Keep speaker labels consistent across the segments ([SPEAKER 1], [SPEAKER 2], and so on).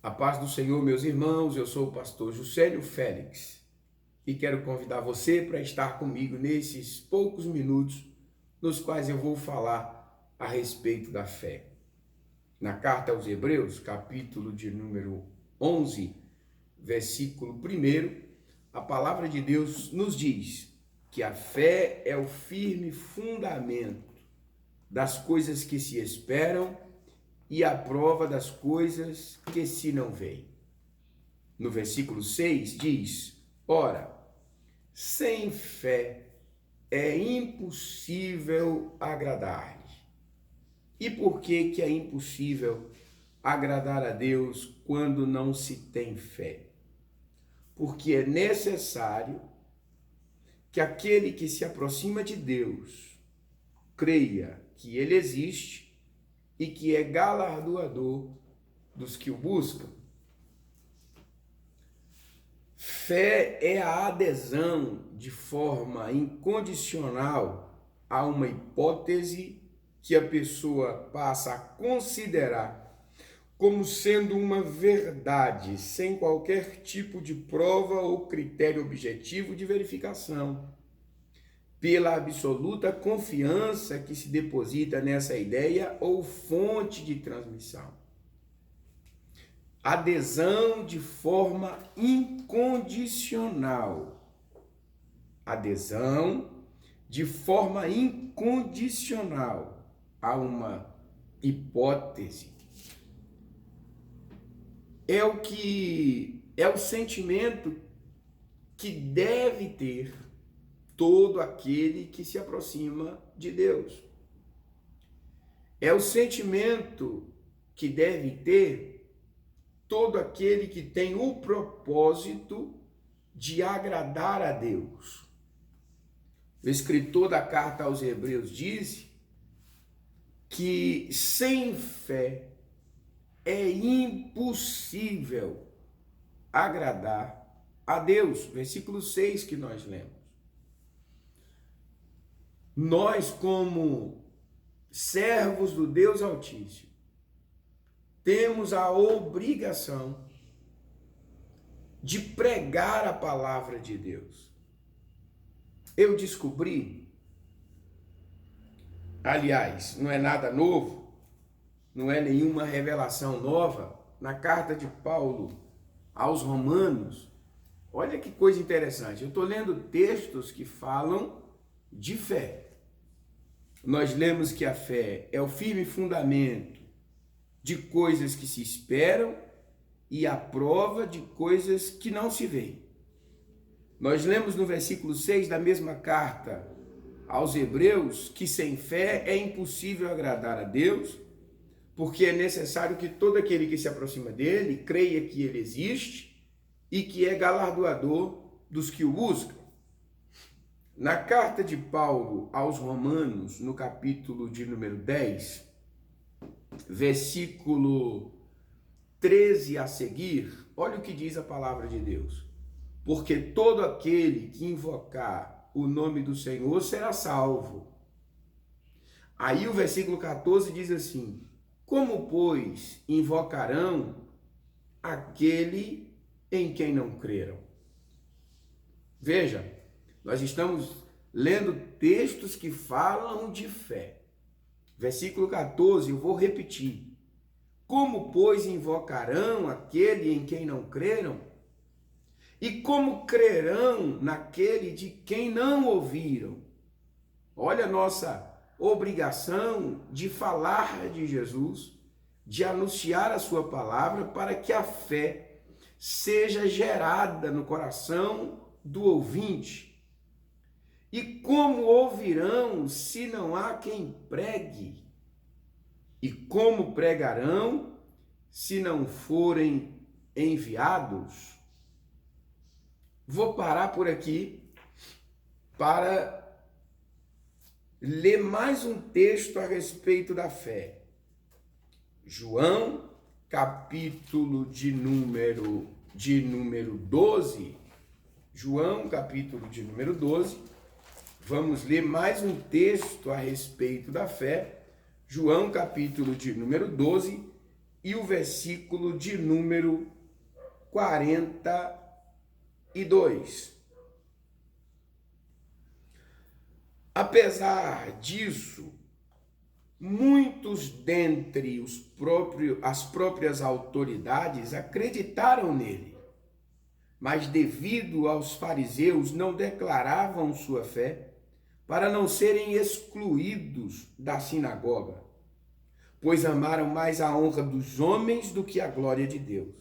[SPEAKER 1] A paz do Senhor, meus irmãos, eu sou o pastor Juscelio Félix e quero convidar você para estar comigo nesses poucos minutos nos quais eu vou falar a respeito da fé. Na carta aos Hebreus, capítulo de número 11, versículo 1, a palavra de Deus nos diz que a fé é o firme fundamento das coisas que se esperam e a prova das coisas que se não veem. No versículo 6 diz: ora, sem fé é impossível agradar-lhe. E por que é impossível agradar a Deus quando não se tem fé? Porque é necessário que aquele que se aproxima de Deus creia que Ele existe e que é galardoador dos que o buscam. Fé é a adesão de forma incondicional a uma hipótese que a pessoa passa a considerar como sendo uma verdade, sem qualquer tipo de prova ou critério objetivo de verificação, pela absoluta confiança que se deposita nessa ideia ou fonte de transmissão. Adesão de forma incondicional. Adesão de forma incondicional a uma hipótese. É o sentimento que deve ter todo aquele que se aproxima de Deus. É o sentimento que deve ter todo aquele que tem o propósito de agradar a Deus. O escritor da carta aos Hebreus diz que sem fé é impossível agradar a Deus. Versículo 6 que nós lemos. Nós, como servos do Deus Altíssimo, temos a obrigação de pregar a palavra de Deus. Eu descobri, aliás, não é nada novo, não é nenhuma revelação nova, na carta de Paulo aos Romanos. Olha que coisa interessante, eu estou lendo textos que falam de fé. Nós lemos que a fé é o firme fundamento de coisas que se esperam e a prova de coisas que não se veem. Nós lemos no versículo 6 da mesma carta aos Hebreus que sem fé é impossível agradar a Deus, porque é necessário que todo aquele que se aproxima dele creia que ele existe e que é galardoador dos que o buscam. Na carta de Paulo aos Romanos, no capítulo de número 10, versículo 13 a seguir, olha o que diz a palavra de Deus. Porque todo aquele que invocar o nome do Senhor será salvo. Aí o versículo 14 diz assim: como, pois, invocarão aquele em quem não creram? Veja, nós estamos lendo textos que falam de fé. Versículo 14, eu vou repetir. Como, pois, invocarão aquele em quem não creram? E como crerão naquele de quem não ouviram? Olha a nossa obrigação de falar de Jesus, de anunciar a sua palavra para que a fé seja gerada no coração do ouvinte. E como ouvirão se não há quem pregue? E como pregarão se não forem enviados? Vou parar por aqui para ler mais um texto a respeito da fé. João, capítulo de número 12. João, capítulo de número 12. Vamos ler mais um texto a respeito da fé. João, capítulo de número 12, e o versículo de número 42. Apesar disso, muitos dentre as próprias autoridades acreditaram nele, mas devido aos fariseus não declaravam sua fé para não serem excluídos da sinagoga, pois amaram mais a honra dos homens do que a glória de Deus.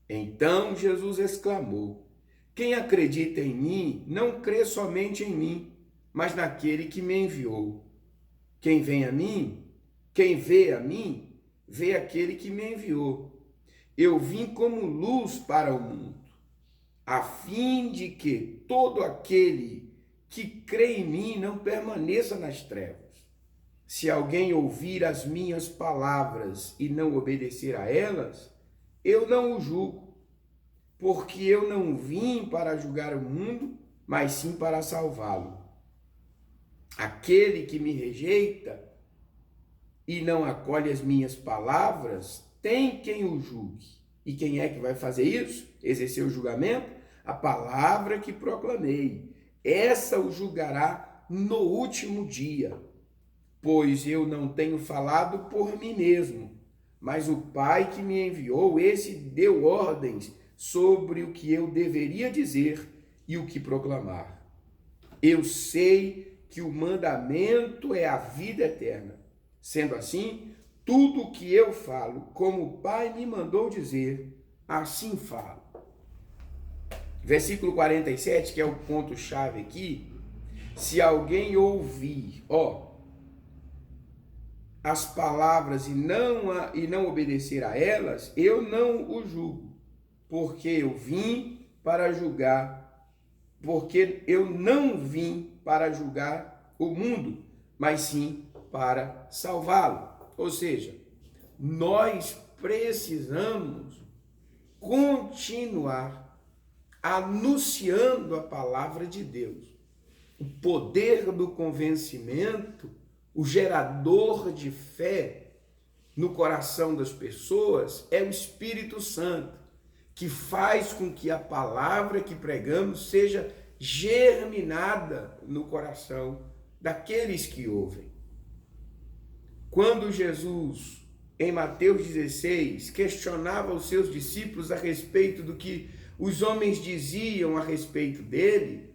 [SPEAKER 1] Então Jesus exclamou: quem acredita em mim não crê somente em mim, mas naquele que me enviou. Quem vê a mim, vê aquele que me enviou. Eu vim como luz para o mundo, a fim de que todo aquele que crê em mim não permaneça nas trevas. Se alguém ouvir as minhas palavras e não obedecer a elas, eu não o julgo, porque eu não vim para julgar o mundo, mas sim para salvá-lo. Aquele que me rejeita e não acolhe as minhas palavras, tem quem o julgue. E quem é que vai fazer isso? Exercer o julgamento? A palavra que proclamei. Essa o julgará no último dia. Pois eu não tenho falado por mim mesmo, mas o Pai que me enviou, esse deu ordens sobre o que eu deveria dizer e o que proclamar. Eu sei que o mandamento é a vida eterna. Sendo assim, tudo o que eu falo, como o Pai me mandou dizer, assim falo. Versículo 47, que é o ponto-chave aqui. Se alguém ouvir, as palavras e não obedecer a elas, eu não o julgo, porque eu vim para julgar, porque eu não vim para julgar o mundo, mas sim para salvá-lo. Ou seja, nós precisamos continuar anunciando a palavra de Deus. O poder do convencimento, o gerador de fé no coração das pessoas é o Espírito Santo, que faz com que a palavra que pregamos seja germinada no coração daqueles que ouvem. Quando Jesus, em Mateus 16, questionava os seus discípulos a respeito do que os homens diziam a respeito dele,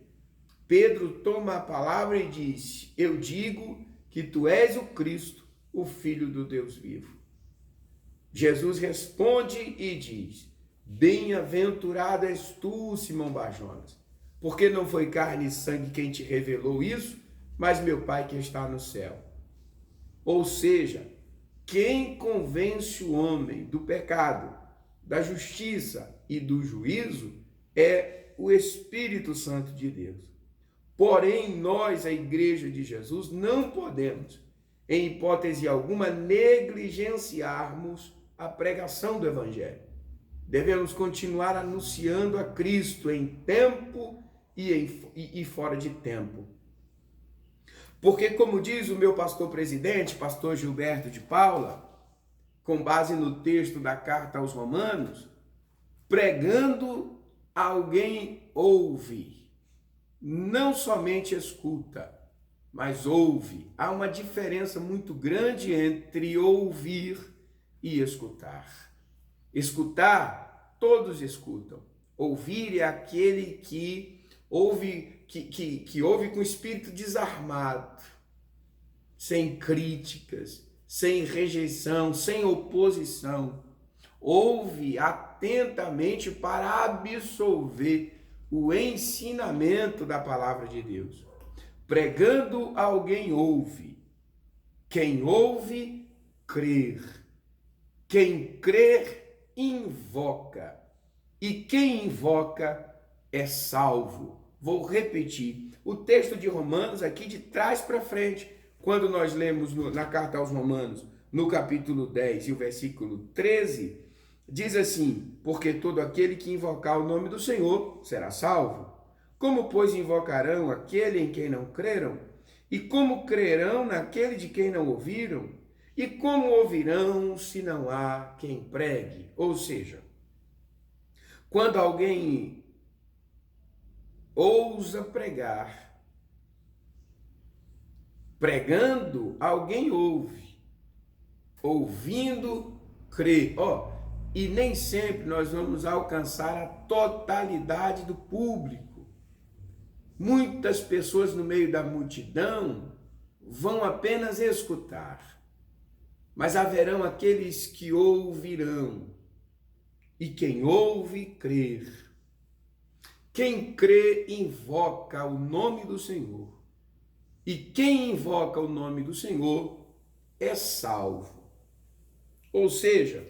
[SPEAKER 1] Pedro toma a palavra e diz: eu digo que tu és o Cristo, o Filho do Deus vivo. Jesus responde e diz: bem-aventurado és tu, Simão Barjonas, porque não foi carne e sangue quem te revelou isso, mas meu Pai que está no céu. Ou seja, quem convence o homem do pecado, da justiça e do juízo é o Espírito Santo de Deus. Porém, nós, a Igreja de Jesus, não podemos, em hipótese alguma, negligenciarmos a pregação do Evangelho. Devemos continuar anunciando a Cristo em tempo e fora de tempo. Porque, como diz o meu pastor presidente, pastor Gilberto de Paula, com base no texto da carta aos Romanos, pregando, alguém ouve, não somente escuta, mas ouve. Há uma diferença muito grande entre ouvir e escutar. Escutar, todos escutam. Ouvir é aquele que ouve, que ouve com o espírito desarmado, sem críticas, sem rejeição, sem oposição. Ouve atentamente para absolver o ensinamento da palavra de Deus. Pregando, alguém ouve. Quem ouve, crer. Quem crer, invoca. E quem invoca é salvo. Vou repetir. O texto de Romanos aqui de trás para frente, quando nós lemos na carta aos Romanos, no capítulo 10 e o versículo 13, diz assim: porque todo aquele que invocar o nome do Senhor será salvo. Como, pois, invocarão aquele em quem não creram? E como crerão naquele de quem não ouviram? E como ouvirão se não há quem pregue? Ou seja, quando alguém ousa pregar, pregando, alguém ouve. Ouvindo, crê. E nem sempre nós vamos alcançar a totalidade do público. Muitas pessoas no meio da multidão vão apenas escutar, mas haverão aqueles que ouvirão. E quem ouve, crer. Quem crê, invoca o nome do Senhor. E quem invoca o nome do Senhor é salvo. Ou seja,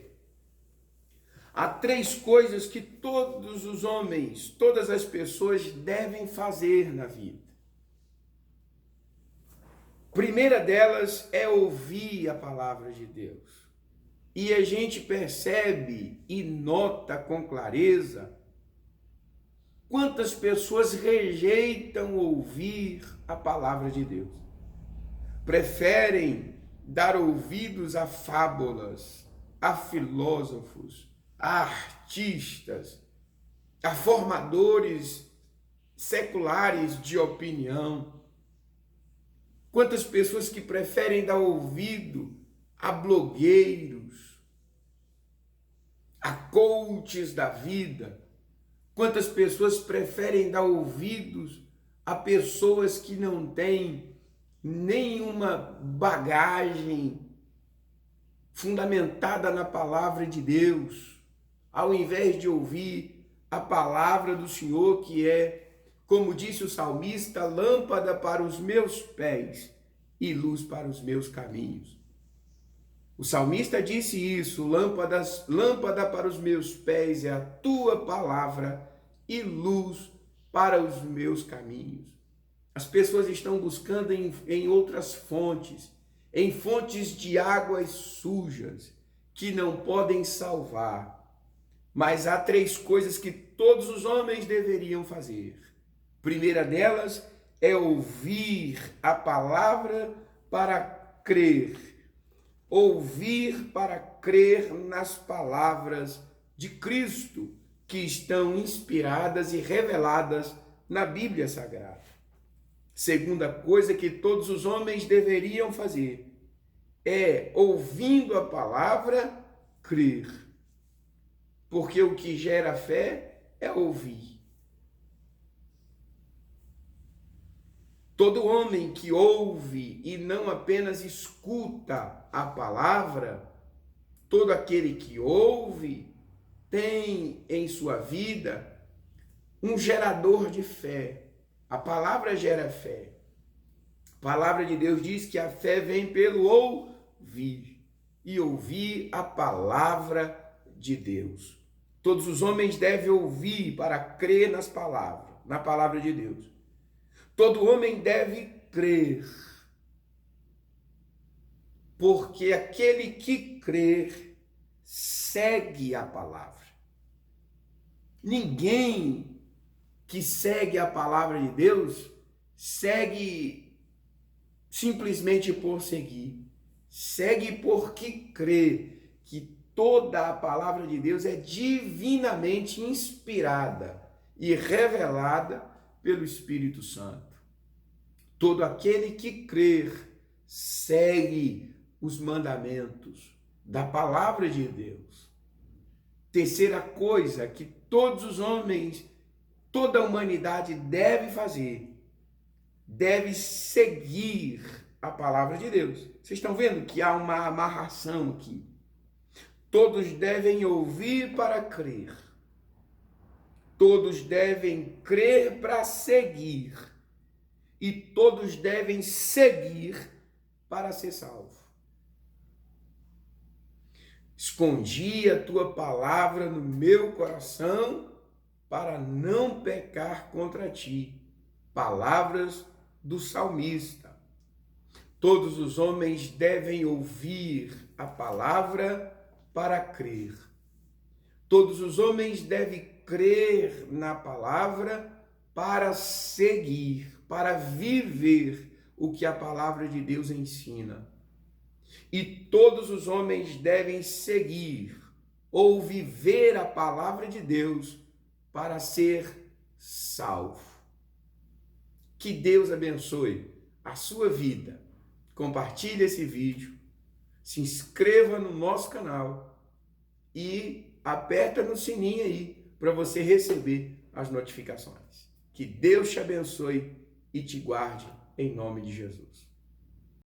[SPEAKER 1] há 3 coisas que todos os homens, todas as pessoas devem fazer na vida. Primeira delas é ouvir a palavra de Deus. E a gente percebe e nota com clareza quantas pessoas rejeitam ouvir a palavra de Deus. Preferem dar ouvidos a fábulas, a filósofos, a artistas, a formadores seculares de opinião. Quantas pessoas que preferem dar ouvido a blogueiros, a coaches da vida. Quantas pessoas preferem dar ouvidos a pessoas que não têm nenhuma bagagem fundamentada na palavra de Deus, ao invés de ouvir a palavra do Senhor, que é, como disse o salmista, lâmpada para os meus pés e luz para os meus caminhos. O salmista disse isso: lâmpada para os meus pés é a tua palavra e luz para os meus caminhos. As pessoas estão buscando em outras fontes, em fontes de águas sujas, que não podem salvar. Mas há 3 coisas que todos os homens deveriam fazer. Primeira delas é ouvir a palavra para crer. Ouvir para crer nas palavras de Cristo, que estão inspiradas e reveladas na Bíblia Sagrada. Segunda coisa que todos os homens deveriam fazer é, ouvindo a palavra, crer. Porque o que gera fé é ouvir. Todo homem que ouve e não apenas escuta a palavra, todo aquele que ouve tem em sua vida um gerador de fé. A palavra gera fé. A palavra de Deus diz que a fé vem pelo ouvir, e ouvir a palavra de Deus. Todos os homens devem ouvir para crer na palavra de Deus. Todo homem deve crer, porque aquele que crer segue a palavra. Ninguém que segue a palavra de Deus segue simplesmente por seguir. Segue porque crê que toda a palavra de Deus é divinamente inspirada e revelada pelo Espírito Santo. Todo aquele que crer segue os mandamentos da palavra de Deus. Terceira coisa que todos os homens, toda a humanidade deve fazer, deve seguir a palavra de Deus. Vocês estão vendo que há uma amarração aqui. Todos devem ouvir para crer. Todos devem crer para seguir. E todos devem seguir para ser salvo. Escondi a tua palavra no meu coração para não pecar contra ti. Palavras do salmista. Todos os homens devem ouvir a palavra para crer. Todos os homens devem crer na palavra para seguir, para viver o que a palavra de Deus ensina. E todos os homens devem seguir ou viver a palavra de Deus para ser salvo. Que Deus abençoe a sua vida. Compartilhe esse vídeo, se inscreva no nosso canal e aperta no sininho aí para você receber as notificações. Que Deus te abençoe e te guarde em nome de Jesus.